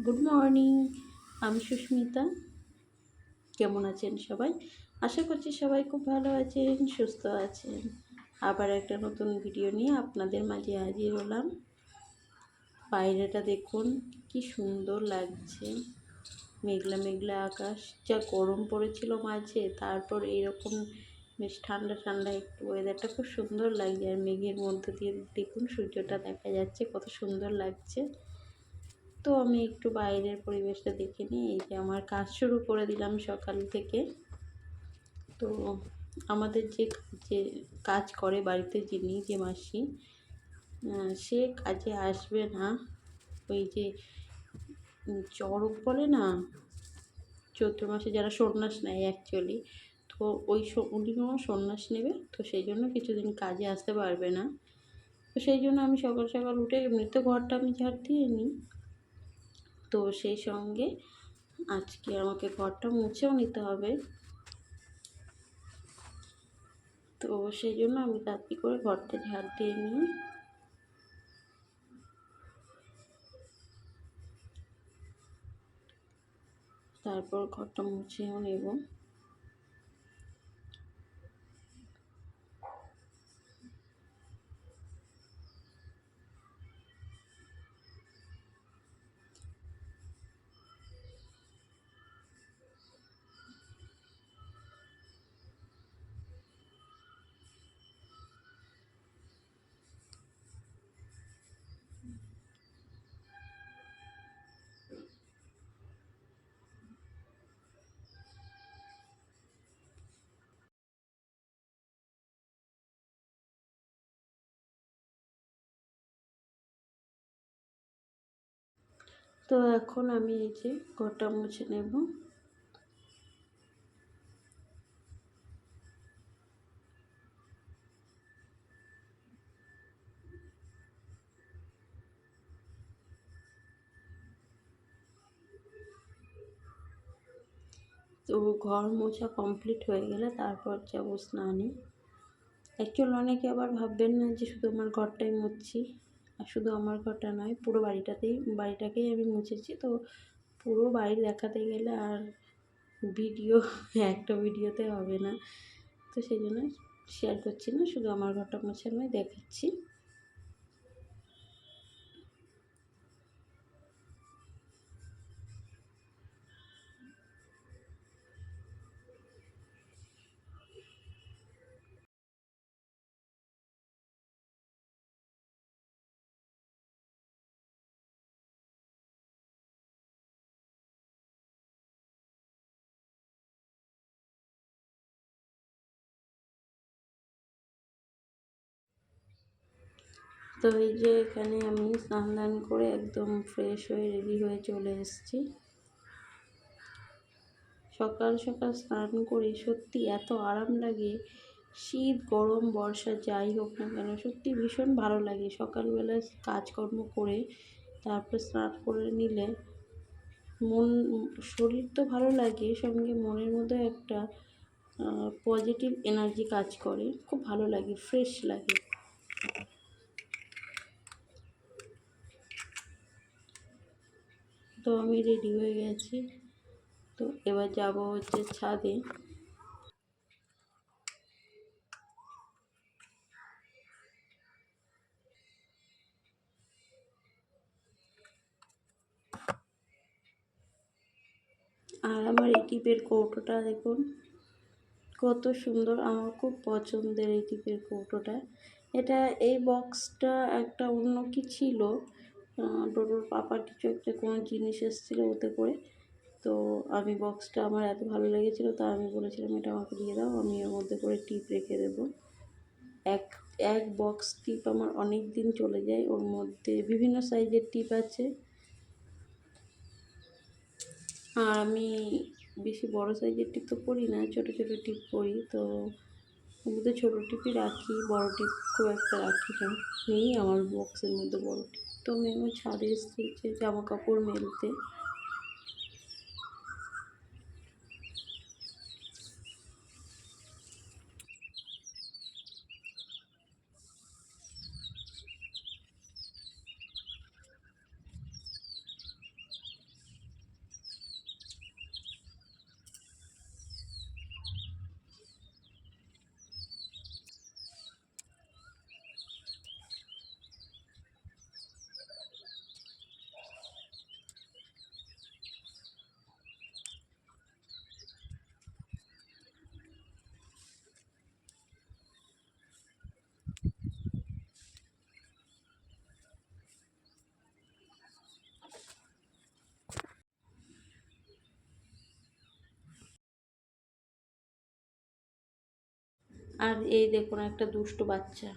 Good morning. আমি সুস্মিতা। কেমন আছেন সবাই? আশা করছি সবাই খুব ভালো আছেন, সুস্থ আছেন। আবার একটা নতুন ভিডিও নিয়ে আপনাদের মাঝে হাজির হলাম। বাইরেটা দেখুন কি সুন্দর লাগছে, মেঘলা মেঘলা আকাশ। যা গরম পড়েছিল মাঝে, তারপর এইরকম বেশ ঠান্ডা ঠান্ডা একটু ওয়েদারটা খুব সুন্দর লাগছে। আর মেঘের মধ্যে দিয়ে দেখুন সূর্যটা দেখা যাচ্ছে, কত সুন্দর লাগছে। তো আমি একটু বাইরের পরিবেশটা দেখে নিই। এই যে আমার কাজ শুরু করে দিলাম সকাল থেকে। তো আমাদের যে কাজ করে বাড়িতে, যে মাসি, সে কাজে আসবে না। ওই যে চড়ক বলে না, চৈত্র মাসে যারা সন্ন্যাস নেয় অ্যাকচুয়ালি, তো উনিও সন্ন্যাস নেবে, তো সেই জন্য কিছুদিন কাজে আসতে পারবে না। তো সেই জন্য আমি সকাল সকাল উঠে এমনিতে ঘরটা আমি ঝাড় দিয়ে নিই, তো সেই সঙ্গে আজকে আমাকে ঘরটা মুছেও নিতে হবে। তো সেই জন্য আমি তাড়াতাড়ি করে ঘরটা ঝাড় দিয়ে নিই। তারপর ঘরটা মুছেও নেব। তো এখন আমি এই যে ঘরটা মুছে নেব। তো ঘর মোছা কমপ্লিট হয়ে গেলে তারপর যাব স্নানে। অ্যাকচুয়ালি অনেকে আবার ভাববেন না যে শুধু আমার ঘরটাই মুছছি, আর শুধু আমার ঘরটা নয়, পুরো বাড়িটাকেই আমি মুছেছি। তো পুরো বাড়ি দেখাতে গেলে আর ভিডিও একটা ভিডিওতে হবে না, তো সেই জন্য শেয়ার করছি না, শুধু আমার ঘরটা মোছা নয় দেখাচ্ছি। তো এই যে এখানে আমি স্নান দান করে একদম ফ্রেশ হয়ে রেডি হয়ে চলে এসেছি। সকাল সকাল স্নান করে সত্যি এত আরাম লাগে, শীত গরম বর্ষা যাই হোক না কেন, সত্যি ভীষণ ভালো লাগে। সকালবেলা কাজকর্ম করে তারপর স্নান করে নিলে মন, শরীর তো ভালো লাগে, সঙ্গে মনের মধ্যে একটা পজিটিভ এনার্জি কাজ করে, খুব ভালো লাগে, ফ্রেশ লাগে। তো আমি রেডি হয়ে গেছি, তো এবার যাব হচ্ছে ছাদে। আর আমার এই টিপের কৌটোটা দেখুন কত সুন্দর, আমার খুব পছন্দের এই টিপের কৌটোটা। এই বক্সটা একটা অন্য কি ছিল, ডোডোর পাপার কিছু একটা কোনো জিনিস এসেছিলো ওতে করে। তো আমি বক্সটা আমার এত ভালো লেগেছিলো, তা আমি বলেছিলাম এটা আমাকে দিয়ে দাও, আমি এর মধ্যে করে টিপ রেখে দেবো। এক এক বক্স টিপ আমার অনেক দিন চলে যায়। ওর মধ্যে বিভিন্ন সাইজের টিপ আছে, আর আমি বেশি বড় সাইজের টিপ তো পরি না, ছোটো ছোটো টিপ পরি। তো ওর মধ্যে ছোটো টিপই রাখি, বড় টিপ খুব একটা রাখি না, নেই আমার বক্সের মধ্যে বড় টিপ। তো আমি আমার ছাদে এসেছি জামা কাপড় মেলতে। আর এই দেখুন একটা দুষ্টু বাচ্চা,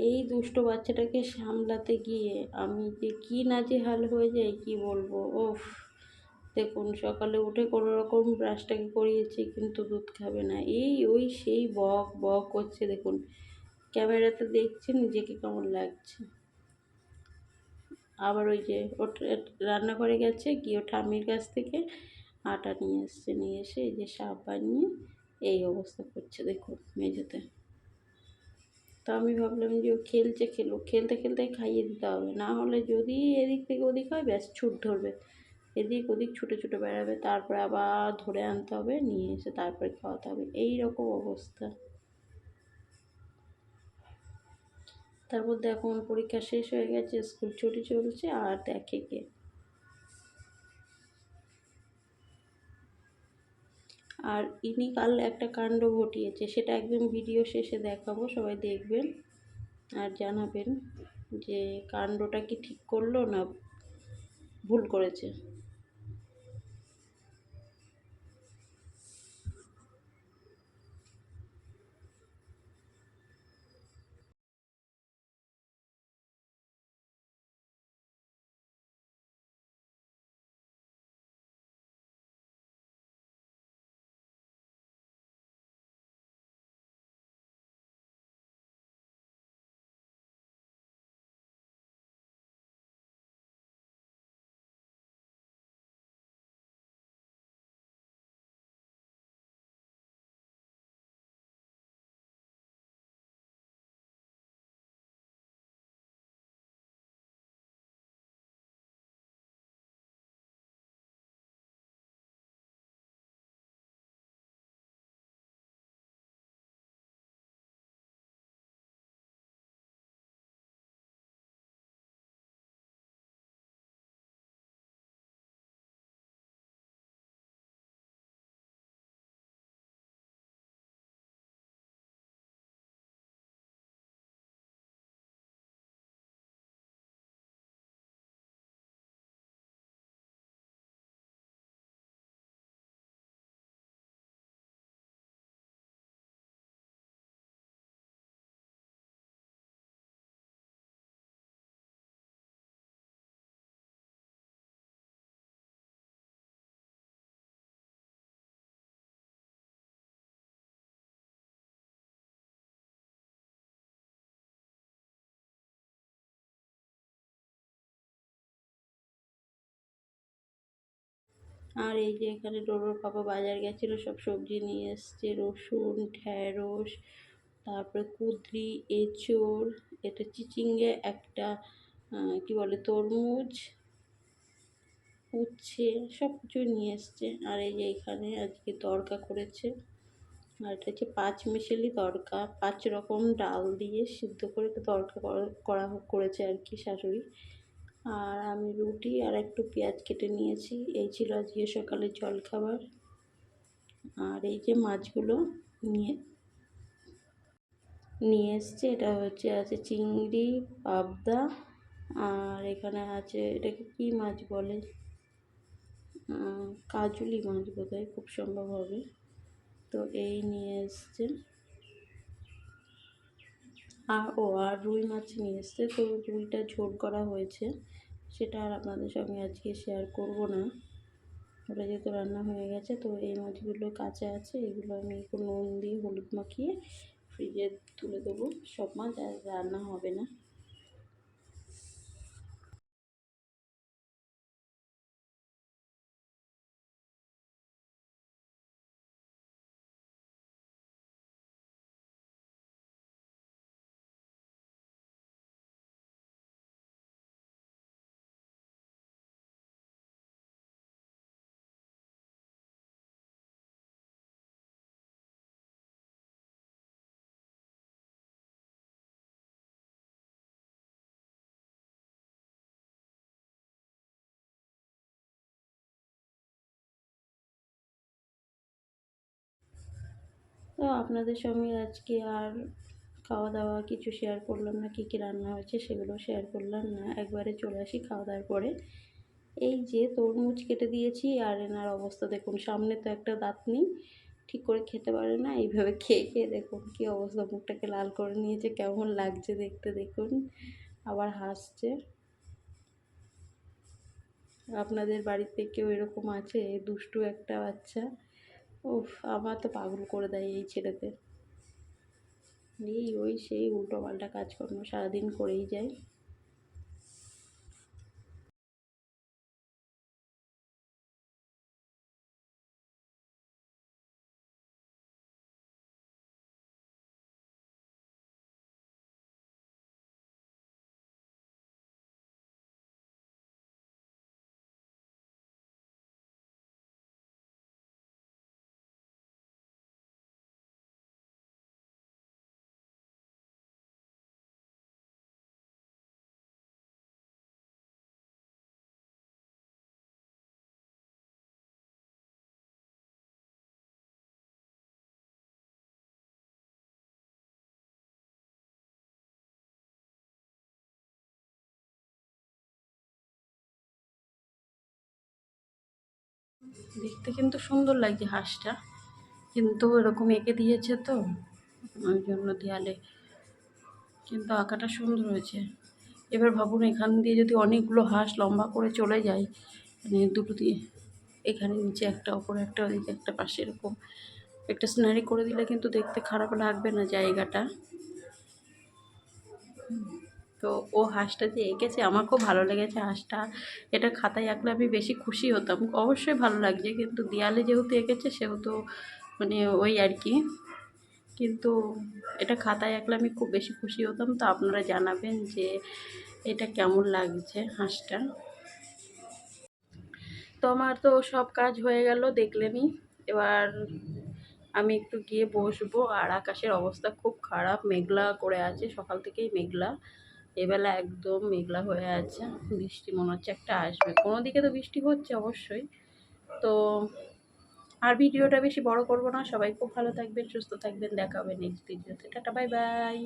এই দুষ্টু বাচ্চাটাকে সামলাতে গিয়ে আমি যে কী নাজেহাল হয়ে যাই কি বলবো। ওফ, দেখুন সকালে উঠে কোনো রকম ব্রাশটাকে করিয়েছি কিন্তু দুধ খাবে না, এই ওই সেই বক বক করছে। দেখুন ক্যামেরাতে দেখছে নিজেকে কেমন লাগছে। আবার ওই যে রান্নাঘরে গেছে, গিয়ে ঠাম্মির কাছ থেকে আটা নিয়ে এসছে, নিয়ে এসে এই যে সাপ বানিয়ে এই অবস্থা করছে দেখুন মেঝেতে। তো আমি ভাবলাম যে ও খেলছে, খেলুক, খেলতে খেলতে খাইয়ে দিতে হবে, না হলে যদি এদিক থেকে ওদিক হয় ব্যাস ছুট ধরবে, এদিক ওদিক ছুটে ছুটে বেড়াবে, তারপরে আবার ধরে আনতে হবে, নিয়ে এসে তারপরে খাওয়াতে হবে, এই রকম অবস্থা। তার মধ্যে এখন পরীক্ষা শেষ হয়ে গেছে, স্কুল ছুটি চলছে, আর দেখে কে। আর ইনি কাল একটা কাণ্ড ঘটিয়েছে, সেটা একদম ভিডিও শেষে দেখাবো, সবাই দেখবেন আর জানাবেন যে কাণ্ডটা কি ঠিক করলো না ভুল করেছে। আর এই যে এখানে ডোডোর পাপা বাজার গেছিলো, সব সবজি নিয়ে এসছে, রসুন, ঢ্যাঁড়স, তারপরে কুঁদরি, এঁচোড়, এটা চিচিঙ্গে, একটা কি বলে তরমুজ, উচ্ছে, সব কিছু নিয়ে এসছে। আর এই যে এখানে আজকে তড়কা করেছে, আর এটা হচ্ছে 5 মিশালি তড়কা, 5 রকম ডাল দিয়ে সিদ্ধ করে তড়কা করেছে আর কি শাশুড়ি। আর আমি রুটি আর একটু পেঁয়াজ কেটে নিয়েছি, এই ছিল আজকে সকালের জলখাবার। আর এই যে মাছগুলো নিয়ে নিয়ে এসছে, এটা হচ্ছে আছে চিংড়ি, পাবদা, আর এখানে আছে এটাকে কী মাছ বলে, কাজুলি মাছ বোধহয়, খুব সম্ভব হবে। তো এই নিয়ে এসছে। আর রুই মাছ নিয়ে এসছে, তো রুইটা ঝোল করা হয়েছে, সেটা আর আপনাদের সঙ্গে আজকে শেয়ার করব না, ওটা যেহেতু রান্না হয়ে গেছে। তো এই মাছগুলো কাঁচা আছে, এগুলো আমি একটু নুন দিয়ে হলুদ মাখিয়ে ফ্রিজে তুলে দেবো, সব মাছ আর রান্না হবে না। তো আপনাদের সঙ্গে আজকে আর খাওয়া দাওয়া কিছু শেয়ার করলাম না, কী কী রান্না হয়েছে সেগুলো শেয়ার করলাম না, একবারে চলে আসি খাওয়া দাওয়ার পরে। এই যে তরমুজ কেটে দিয়েছি, আর এনার অবস্থা দেখুন, সামনে তো একটা দাঁত নেই, ঠিক করে খেতে পারে না। এইভাবে খেয়ে খেয়ে দেখুন কী অবস্থা, মুখটাকে লাল করে নিয়েছে, কেমন লাগছে দেখতে দেখুন, আবার হাসছে। আপনাদের বাড়িতে কেউ এরকম আছে দুষ্টু একটা বাচ্চা? উফ, আমার তো পাগল করে দেয় এই ছেলেতে। এই ওই সেই উল্টো পাল্টা কাজকর্ম সারাদিন করেই যায়। দেখতে কিন্তু সুন্দর লাগছে হাঁসটা, কিন্তু এরকম এঁকে দিয়েছে তো ওই জন্য দেয়ালে, কিন্তু আঁকাটা সুন্দর হয়েছে। এবার ভাবুন এখান দিয়ে যদি অনেকগুলো হাঁস লম্বা করে চলে যায়, মানে দুটো দিয়ে, এখানে নিচে একটা, ওপরে একটা, ওদিকে একটা, পাশে এরকম একটা সিনারি করে দিলে কিন্তু দেখতে খারাপ লাগবে না জায়গাটা। তো ও হাঁসটা যে এঁকেছে আমার খুব ভালো লেগেছে হাঁসটা। এটা খাতায় আঁকলে আমি বেশি খুশি হতাম, অবশ্যই ভালো লাগছে, কিন্তু দেয়ালে যেহেতু এঁকেছে সেহেতু মানে ওই আর কি। কিন্তু এটা খাতায় আঁকলে আমি খুব বেশি খুশি হতাম। তো আপনারা জানাবেন যে এটা কেমন লাগছে হাঁসটা। তো আমার তো সব কাজ হয়ে গেল দেখলেনই। এবার আমি একটু গিয়ে বসবো। আর আকাশের অবস্থা খুব খারাপ, মেঘলা করে আছে, সকাল থেকেই মেঘলা। এবেলা একদম মেঘলা হয়ে আছে, বৃষ্টি মনে হচ্ছে একটা আসবে, কোনো দিকে তো বৃষ্টি হচ্ছে অবশ্যই। তো আর ভিডিওটা বেশি বড় করব না, সবাই খুব ভালো থাকবেন, সুস্থ থাকবেন, দেখা হবে নেক্সট ভিডিওতে। Tata, bye bye.